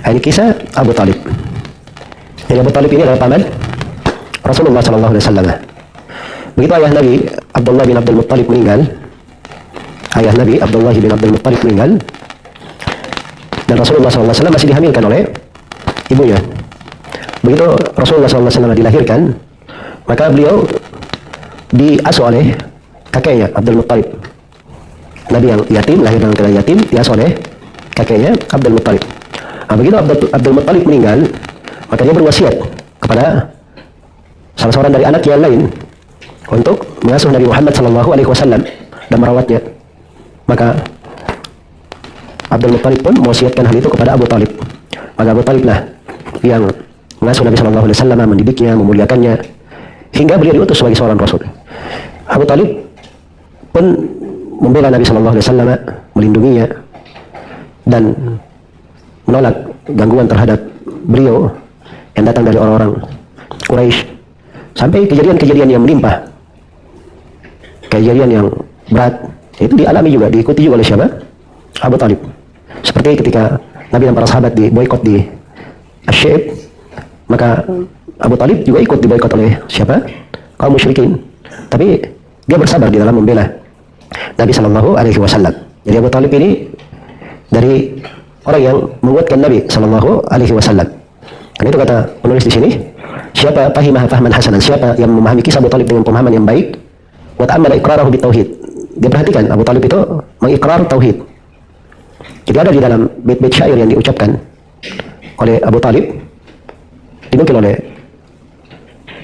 Ini kisah Abu Talib. Jadi Abu Talib ini adalah paman Rasulullah SAW. Begitu ayah Nabi Abdullah bin Abdul Muttalib meninggal, ayah Nabi Abdullah bin Abdul Muttalib meninggal, dan Rasulullah SAW masih dihamilkan oleh ibunya. Begitu Rasulullah SAW dilahirkan, maka beliau diasuh oleh kakeknya Abdul Muttalib. Nabi yang yatim, lahir dalam keadaan yatim, diasuh oleh kakeknya Abdul Muttalib. Nah, begitu Abdul Muttalib meninggal, maka dia berwasiat kepada salah seorang dari anak yang lain untuk mengasuh Nabi Muhammad SAW dan merawatnya. Maka Abdul Muttalib pun mewasiatkan hal itu kepada Abu Talib. Maka Abu Talib lah yang mengasuh Nabi SAW, mendidiknya, memuliakannya, hingga beliau diutus sebagai seorang Rasul. Abu Talib pun membela Nabi SAW, melindunginya, dan menolak gangguan terhadap beliau yang datang dari orang-orang Quraisy, sampai kejadian-kejadian yang melimpah, kejadian yang berat, itu dialami juga, diikuti juga oleh siapa? Abu Talib. Seperti ketika Nabi dan para sahabat diboikot di Asy-Syaib, maka Abu Talib juga ikut diboikot oleh siapa? Kaum musyrikin. Tapi dia bersabar di dalam membela Nabi SAW. Jadi Abu Talib ini dari orang yang menguatkan Nabi SAW. Karena itu kata penulis di sini, siapa fahimah fahman hasanan, siapa yang memahami kisah Abu Talib dengan pemahaman yang baik, wa ta'ammala iqrarahu bitauhid. Dia perhatikan Abu Talib itu mengikrar tauhid. Jadi ada di dalam bait-bait syair yang diucapkan oleh Abu Talib, dinukil oleh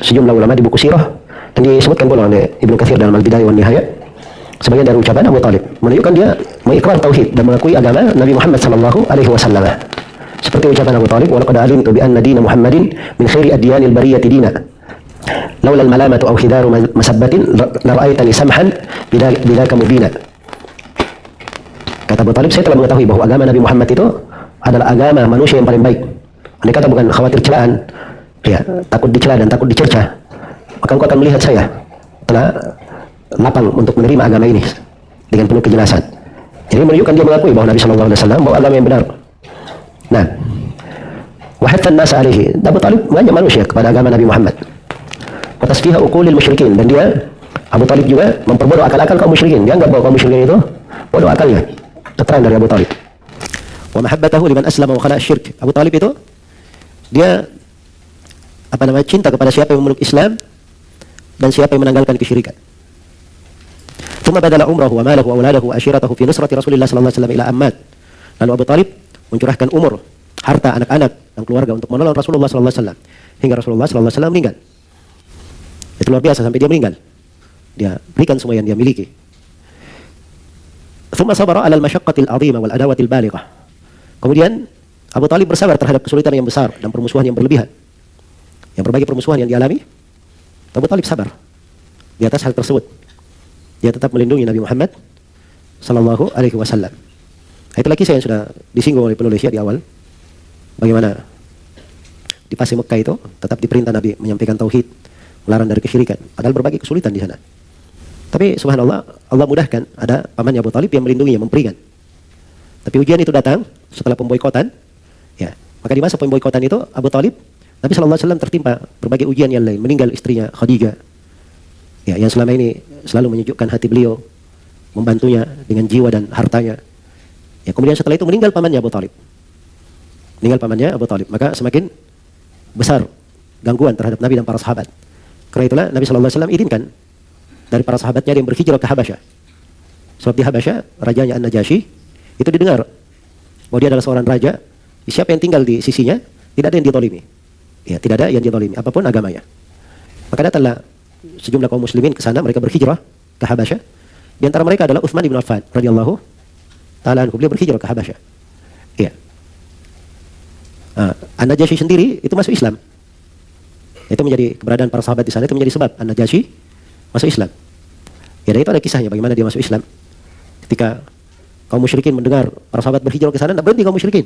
sejumlah ulama di buku sirah, dan disebutkan pula oleh Ibnu Katsir dalam Al-Bidayah wan Nihayah. Sebagian dari ucapan Abu Talib menunjukkan dia mengikrar tauhid dan mengakui agama Nabi Muhammad SAW. Seperti ucapan Abu Talib, "Wa laqad alimtu bi anna dina Muhammadin min khairi adyanil bariyati dina. Laula al-malamatu aw khidaru masabbatin la ra'aitani samhan bidzaka mubina." Kata Abu Talib, saya telah mengetahui bahwa agama Nabi Muhammad itu adalah agama manusia yang paling baik. Andai kata bukan khawatir celaan, ya, takut dicela dan takut dicerca, maka engkau akan melihat saya telah lapang untuk menerima agama ini dengan penuh kejelasan. Jadi menunjukkan dia mengakui bahwa Nabi SAW bawa agama yang benar. Nah, wahathan nasa alaihi, Abu Talib mengajak manusia kepada agama Nabi Muhammad. Wa tasfiha uqulil musyrikin, dan dia Abu Talib juga memperbodoh akal-akal kaum musyrikin. Dia anggap bahwa kaum musyrikin itu bodoh akalnya. Keterangan dari Abu Talib. Wa mahabbatahu liman aslama wa khala syirk. Abu Talib itu dia cinta kepada siapa yang memeluk Islam dan siapa yang menanggalkan kesyirikan. Thumma badala umrahu wa malahu wa auladahu wa ashiratahu fi nusrati Rasulillah sallallahu alaihi wasallam ila ammat. Lalu Abu Talib mencurahkan umur, harta, anak-anak dan keluarga untuk menolong Rasulullah sallallahu alaihi wasallam hingga Rasulullah sallallahu alaihi wasallam meninggal. Itu luar biasa, sampai dia meninggal dia berikan semua yang dia miliki. Thumma sabara 'ala al-masyaqqati al-'azimah wal adawati al-balighah. Kemudian Abu Talib bersabar terhadap kesulitan yang besar dan permusuhan yang berlebihan. Yang berbagai permusuhan yang dialami, Abu Talib sabar di atas hal tersebut. Dia tetap melindungi Nabi Muhammad sallallahu alaihi wasallam. Itulah kisah yang sudah disinggung oleh penulis di awal. Bagaimana di fase Mekah itu tetap diperintah Nabi menyampaikan tauhid, melarang dari kesyirikan, padahal berbagai kesulitan di sana. Tapi subhanallah, Allah mudahkan, ada pamannya Abu Talib yang melindunginya, memperingan. Tapi ujian itu datang setelah pemboikotan. Ya, maka di masa pemboikotan itu Abu Talib, Nabi sallallahu alaihi wasallam tertimpa berbagai ujian yang lain, meninggal istrinya Khadijah. Ya, yang selama ini selalu menyejukkan hati beliau, membantunya dengan jiwa dan hartanya. Ya, kemudian setelah itu meninggal pamannya Abu Talib. Meninggal pamannya Abu Talib, maka semakin besar gangguan terhadap Nabi dan para sahabat. Karena itulah Nabi sallallahu alaihi wasallam izinkan dari para sahabatnya yang berhijrah ke Habasyah. Sebab di Habasyah, rajanya An-Najasyi itu didengar bahwa dia adalah seorang raja, siapa yang tinggal di sisinya tidak ada yang ditolimi. Ya, tidak ada yang ditolimi apapun agamanya. Maka datanglah sejumlah kaum muslimin ke sana, mereka berhijrah ke Habasyah. Di antara mereka adalah Utsman bin Affan radhiyallahu taala anhu, beliau berhijrah ke Habasyah. Iya. An-Najasyi sendiri itu masuk Islam. Itu menjadi keberadaan para sahabat di sana, itu menjadi sebab An-Najasyi masuk Islam. Ya, dan itu ada kisahnya bagaimana dia masuk Islam. Ketika kaum musyrikin mendengar para sahabat berhijrah ke sana, tidak berhenti kaum musyrikin,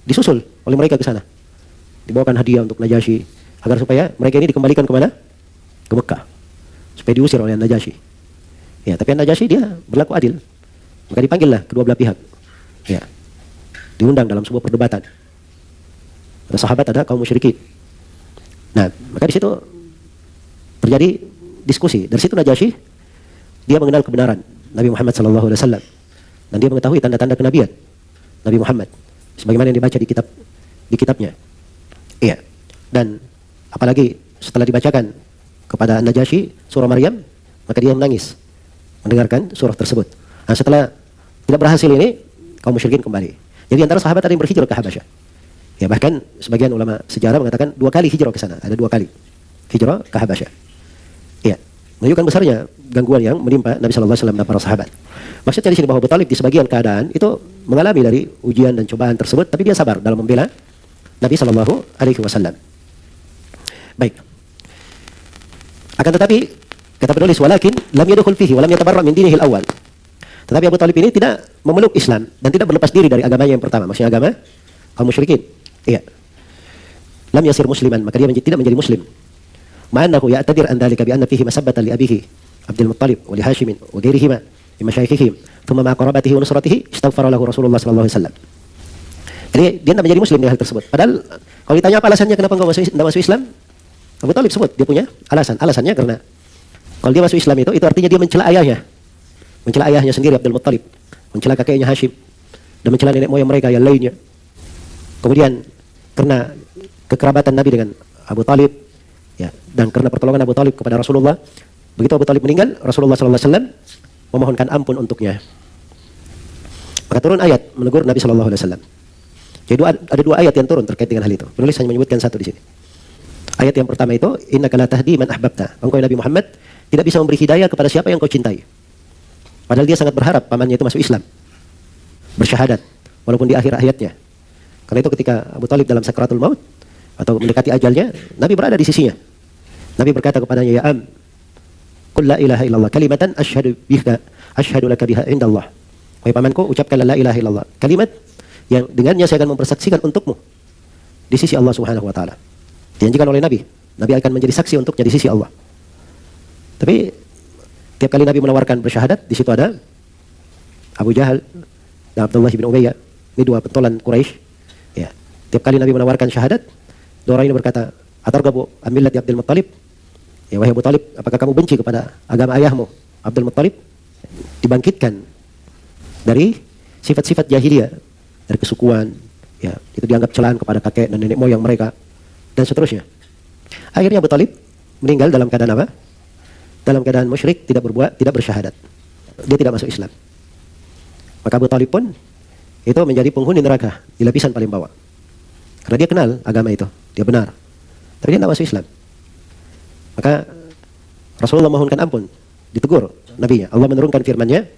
disusul oleh mereka ke sana. Dibawakan hadiah untuk Najasyi agar supaya mereka ini dikembalikan ke mana? Ke Mekah. Supaya diusir oleh Najasyi. Ya, tapi Najasyi dia berlaku adil. Maka dipanggillah kedua belah pihak. Ya. Diundang dalam sebuah perdebatan. Ada sahabat, ada kaum musyrikin. Nah, maka di situ terjadi diskusi. Dari situ Najasyi dia mengenal kebenaran Nabi Muhammad SAW dan dia mengetahui tanda-tanda kenabian Nabi Muhammad sebagaimana yang dibaca di kitabnya. Iya. Dan apalagi setelah dibacakan kepada Najasyi surah Maryam, maka dia menangis mendengarkan surah tersebut. Nah, setelah tidak berhasil ini, kaum musyrikin kembali. Jadi antara sahabat ada yang berhijrah ke Habasyah. Ya, bahkan sebagian ulama sejarah mengatakan 2 kali hijrah ke sana. Ada 2 kali hijrah ke Habasyah. Iya, menunjukkan besarnya gangguan yang menimpa Nabi SAW dan para sahabat. Maksudnya di sini bahwa Abu Talib di sebagian keadaan itu mengalami dari ujian dan cobaan tersebut, tapi dia sabar dalam membela Nabi SAW. Baik. Akan tetapi kata penulis, walakin lam yadkhul fihi wa lam yatabarra min dinihi al-awwal. Tetapi Abu Talib ini tidak memeluk Islam dan tidak berlepas diri dari agamanya yang pertama, maksudnya agama kaum musyrikin. Iya. Lam yasir musliman, maka dia tidak menjadi muslim. Ma'annahu ya'tadir an dzalika bi anna fihi masabbatan li abihi Abdul Muttalib wa li Hashim wa ghairihima min masyayikhihim, thumma ma qarabatihi wa nusratihi istaghfara lahu Rasulullah sallallahu alaihi wasallam. Jadi dia tidak menjadi muslim dengan hal tersebut. Padahal kalau ditanya apa alasannya kenapa enggak masuk Islam? Abu Talib sebut dia punya alasan. Alasannya karena kalau dia masuk Islam itu artinya dia mencela ayahnya. Mencela ayahnya sendiri Abdul Muttalib, mencela kakeknya Hashim, dan mencela nenek moyang mereka yang lainnya. Kemudian karena kekerabatan Nabi dengan Abu Talib, ya, dan karena pertolongan Abu Talib kepada Rasulullah, begitu Abu Talib meninggal, Rasulullah SAW memohonkan ampun untuknya. Maka turun ayat menegur Nabi SAW. Jadi ada 2 ayat yang turun terkait dengan hal itu. Penulis hanya menyebutkan 1 di sini. Ayat yang pertama itu, innaka la tahdi man ahbabta. Engkau Nabi Muhammad tidak bisa memberi hidayah kepada siapa yang kau cintai. Padahal dia sangat berharap pamannya itu masuk Islam, bersyahadat, walaupun di akhir hayatnya. Karena itu ketika Abu Talib dalam sakratul maut atau mendekati ajalnya, Nabi berada di sisinya. Nabi berkata kepadanya, ya am, qul la ilaha illallah kalimatan ashhadu laka biha indallah. Wahai pamanku, ucapkanlah la ilaha illallah, kalimat yang dengannya saya akan mempersaksikan untukmu di sisi Allah Subhanahu wa taala. Dijanjikan oleh Nabi, Nabi akan menjadi saksi untuknya di sisi Allah. Tapi tiap kali Nabi menawarkan bersyahadat, di situ ada Abu Jahal dan Abdullah bin Umayyah, ini 2 pentolan Quraisy. Ya, tiap kali Nabi menawarkan syahadat, 2 orang ini berkata, atargabu amillati Abdul Muttalib. Ya, wahai Abu Talib, apakah kamu benci kepada agama ayahmu Abdul Muttalib? Dibangkitkan dari sifat-sifat jahiliyah, dari kesukuan, ya, itu dianggap celaan kepada kakek dan nenek moyang mereka, dan seterusnya. Akhirnya Abu Talib meninggal dalam keadaan apa? Dalam keadaan musyrik, tidak bersyahadat. Dia tidak masuk Islam. Maka Abu Talib pun itu menjadi penghuni neraka di lapisan paling bawah. Karena dia kenal agama itu, dia benar. Tapi dia tidak masuk Islam. Maka Rasulullah mohonkan ampun, ditegur nabinya. Allah menurunkan firman-Nya,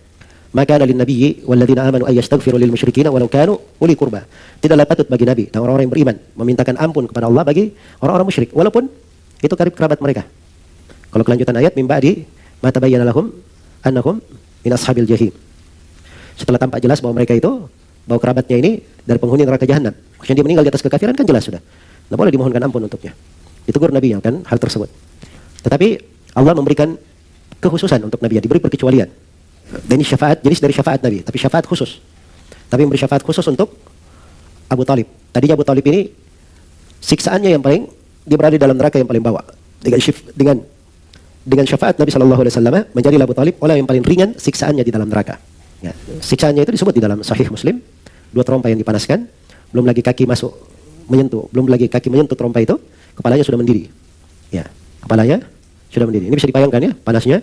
maka lin nabiyyi walladzina amanu ay yastaghfiru lil musyrikina walau kanu uli qurba. Tidaklah patut bagi nabi dan orang-orang yang beriman memintakan ampun kepada Allah bagi orang-orang musyrik walaupun itu karib kerabat mereka. Kalau kelanjutan ayat, mim ba'di ma tabayyana lahum annahum min ashabil jahim. Setelah tampak jelas bahwa mereka itu, bahwa kerabatnya ini dari penghuni neraka jahanam. Maksudnya dia meninggal di atas kekafiran kan jelas sudah. Tidak boleh dimohonkan ampun untuknya. Ditegur Nabi yang kan hal tersebut. Tetapi Allah memberikan kekhususan untuk Nabi, diberi perkecualian. Dan ini syafaat, jenis dari syafaat Nabi, tapi syafaat khusus. Tapi memberi syafaat khusus untuk Abu Talib. Tadinya Abu Talib ini siksaannya yang paling, dia berada dalam neraka yang paling bawah. Dengan syafaat Nabi SAW menjadi Abu Talib orang yang paling ringan siksaannya di dalam neraka. Ya, siksaannya itu disebut di dalam Sahih Muslim, 2 trompa yang dipanaskan, belum lagi kaki menyentuh trompa itu, kepalanya sudah mendidih. Ya, kepalanya sudah mendidih. Ini bisa dipayangkan ya, panasnya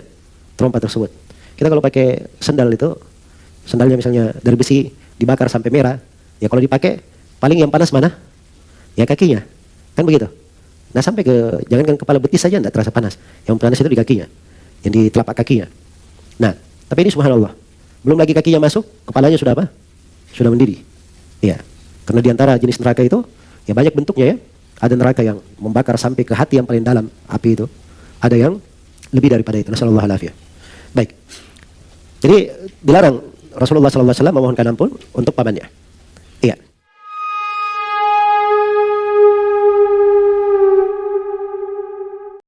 trompa tersebut. Kita kalau pakai sandal itu, sandalnya misalnya dari besi dibakar sampai merah, ya kalau dipakai paling yang panas mana? Ya kakinya, kan begitu. Nah sampai ke, jangankan kepala betis saja tidak terasa panas. Yang panas itu di kakinya, yang di telapak kakinya. Nah, tapi ini subhanallah, belum lagi kakinya masuk, kepalanya sudah apa? Sudah mendidih. Ya, karena diantara jenis neraka itu, ya banyak bentuknya ya. Ada neraka yang membakar sampai ke hati yang paling dalam, api itu. Ada yang lebih daripada itu. Nasallallahu alaihi wasallam. Baik. Jadi dilarang Rasulullah SAW memohonkan ampun untuk pamannya. Iya.